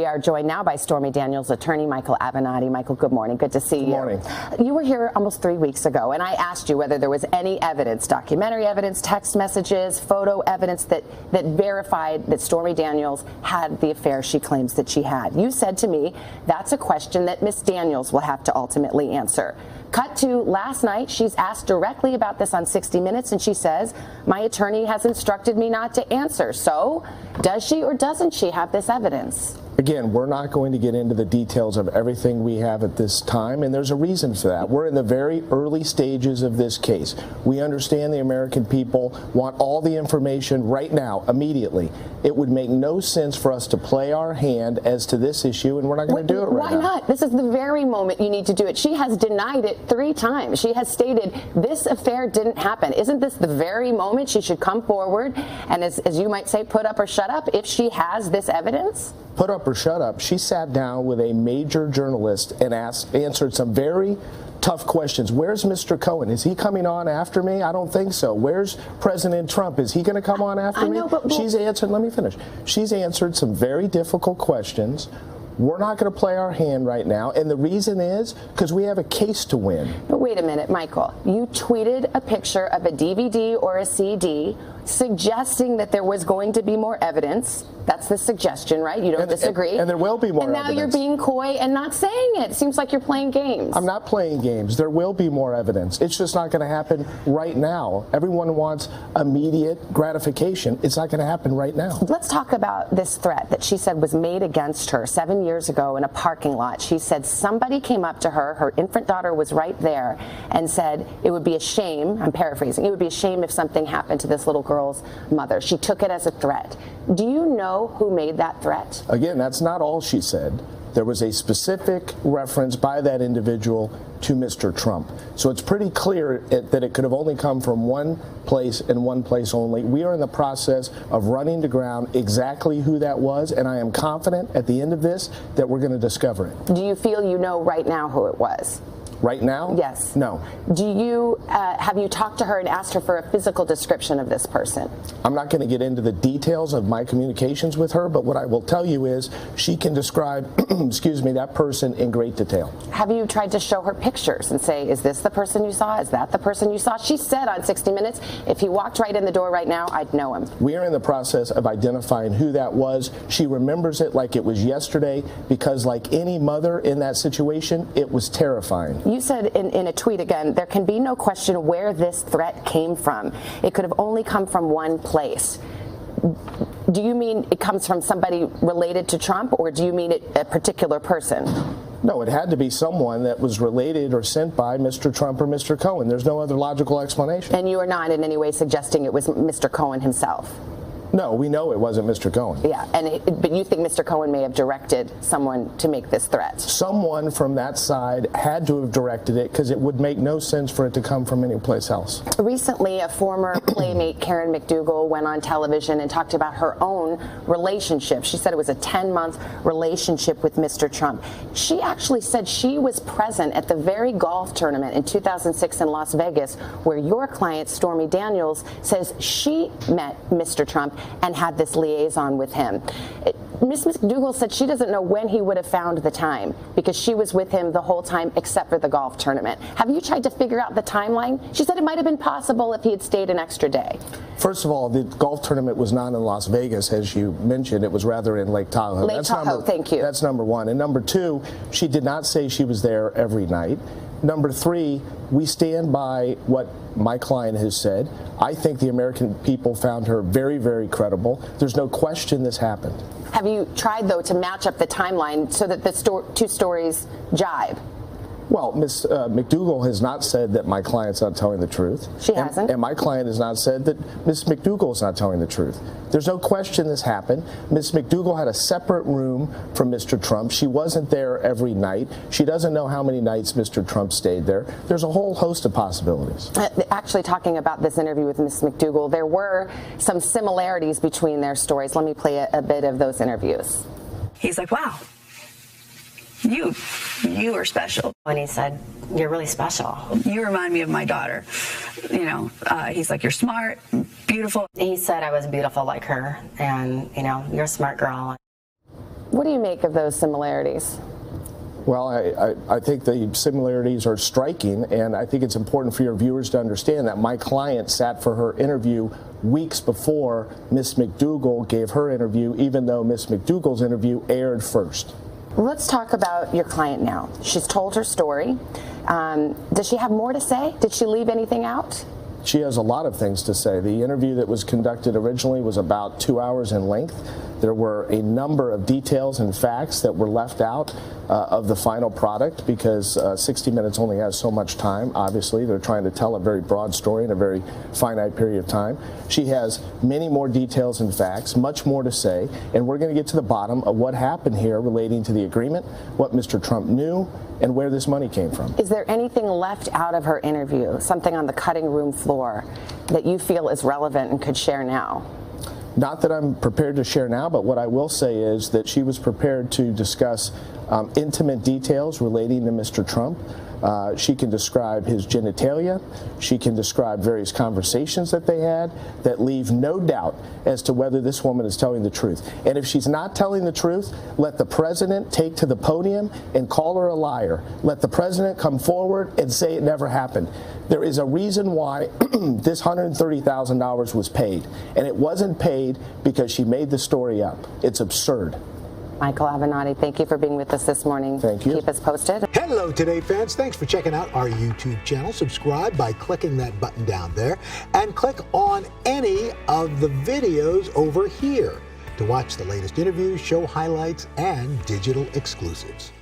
We are joined now by Stormy Daniels' attorney, Michael Avenatti. Michael, good morning. Good to see you. Good morning. You were here almost 3 weeks ago, and I asked you whether there was any evidence, documentary evidence, text messages, photo evidence that verified that Stormy Daniels had the affair she claims that she had. You said to me, that's a question that Miss Daniels will have to ultimately answer. Cut to last night, she's asked directly about this on 60 Minutes, and she says, my attorney has instructed me not to answer. So, does she or doesn't she have this evidence? Again, we're not going to get into the details of everything we have at this time, and there's a reason for that. We're in the very early stages of this case. We understand the American people want all the information right now, immediately. It would make no sense for us to play our hand as to this issue, and we're not going to do it right now. Why not? This is the very moment you need to do it. She has denied it 3 times. She has stated this affair didn't happen. Isn't this the very moment she should come forward and, as you might say, put up or shut up if she has this evidence? Put up or shut up. She sat down with a major journalist and answered some very tough questions. Where's Mr. Cohen? Is he coming on after me? I don't think so. Where's President Trump? Is he going to come on after me? She's answered, let me finish. She's answered some very difficult questions. We're not going to play our hand right now, and the reason is because we have a case to win. But wait a minute, Michael. You tweeted a picture of a DVD or a CD suggesting that there was going to be more evidence. That's the suggestion, right? You don't disagree. And there will be more evidence. And now you're being coy and not saying it. It seems like you're playing games. I'm not playing games. There will be more evidence. It's just not going to happen right now. Everyone wants immediate gratification. It's not going to happen right now. Let's talk about this threat that she said was made against her 7 years ago in a parking lot. She said somebody came up to her, her infant daughter was right there, and said it would be a shame, I'm paraphrasing, it would be a shame if something happened to this little girl's mother. She took it as a threat. Do you know who made that threat? Again, that's not all she said. There was a specific reference by that individual to Mr. Trump. So it's pretty clear that it could have only come from one place and one place only. We are in the process of running to ground exactly who that was, and I am confident at the end of this that we're going to discover it. Do you feel you know right now who it was? Right now? Yes. No. Have you talked to her and asked her for a physical description of this person? I'm not going to get into the details of my communications with her, but what I will tell you is she can describe, excuse me, that person in great detail. Have you tried to show her pictures and say, is this the person you saw? Is that the person you saw? She said on 60 Minutes, if he walked right in the door right now, I'd know him. We are in the process of identifying who that was. She remembers it like it was yesterday because, like any mother in that situation, it was terrifying. You said in a tweet again, there can be no question where this threat came from. It could have only come from one place. Do you mean it comes from somebody related to Trump, or do you mean a particular person? No, it had to be someone that was related or sent by Mr. Trump or Mr. Cohen. There's no other logical explanation. And you are not in any way suggesting it was Mr. Cohen himself? No, we know it wasn't Mr. Cohen. Yeah, but you think Mr. Cohen may have directed someone to make this threat? Someone from that side had to have directed it because it would make no sense for it to come from anyplace else. Recently, a former playmate, Karen McDougal, went on television and talked about her own relationship. She said it was a 10-month relationship with Mr. Trump. She actually said she was present at the very golf tournament in 2006 in Las Vegas where your client, Stormy Daniels, says she met Mr. Trump and had this liaison with him. Ms. McDougal said she doesn't know when he would have found the time because she was with him the whole time except for the golf tournament. Have you tried to figure out the timeline? She said it might have been possible if he had stayed an extra day. First of all, the golf tournament was not in Las Vegas, as you mentioned. It was rather in Lake Tahoe. Lake Tahoe, thank you. That's number one. And number two, she did not say she was there every night. Number three, we stand by what my client has said. I think the American people found her very, very credible. There's no question this happened. Have you tried, though, to match up the timeline so that the two stories jibe? Well, Ms. McDougal has not said that my client's not telling the truth. She hasn't. And my client has not said that Ms. McDougal is not telling the truth. There's no question this happened. Ms. McDougal had a separate room from Mr. Trump. She wasn't there every night. She doesn't know how many nights Mr. Trump stayed there. There's a whole host of possibilities. Actually, talking about this interview with Ms. McDougal, there were some similarities between their stories. Let me play a bit of those interviews. He's like, wow. You are special. And he said, you're really special. You remind me of my daughter. You know, he's like, you're smart, beautiful. He said I was beautiful like her, and, you know, you're a smart girl. What do you make of those similarities? Well, I think the similarities are striking, and I think it's important for your viewers to understand that my client sat for her interview weeks before Ms. McDougal gave her interview, even though Ms. McDougal's interview aired first. Let's talk about your client now. She's told her story. Does she have more to say? Did she leave anything out? She has a lot of things to say. The interview that was conducted originally was about 2 hours in length. There were a number of details and facts that were left out of the final product because 60 Minutes only has so much time. Obviously, they're trying to tell a very broad story in a very finite period of time. She has many more details and facts, much more to say, and we're going to get to the bottom of what happened here relating to the agreement, what Mr. Trump knew, and where this money came from. Is there anything left out of her interview, something on the cutting room floor that you feel is relevant and could share now? Not that I'm prepared to share now, but what I will say is that she was prepared to discuss intimate details relating to Mr. Trump. She can describe his genitalia. She can describe various conversations that they had that leave no doubt as to whether this woman is telling the truth. And if she's not telling the truth, let the president take to the podium and call her a liar. Let the president come forward and say it never happened. There is a reason why this $130,000 was paid, and it wasn't paid because she made the story up. It's absurd. Michael Avenatti, thank you for being with us this morning. Thank you. Keep us posted. Hello, Today fans. Thanks for checking out our YouTube channel. Subscribe by clicking that button down there and click on any of the videos over here to watch the latest interviews, show highlights, and digital exclusives.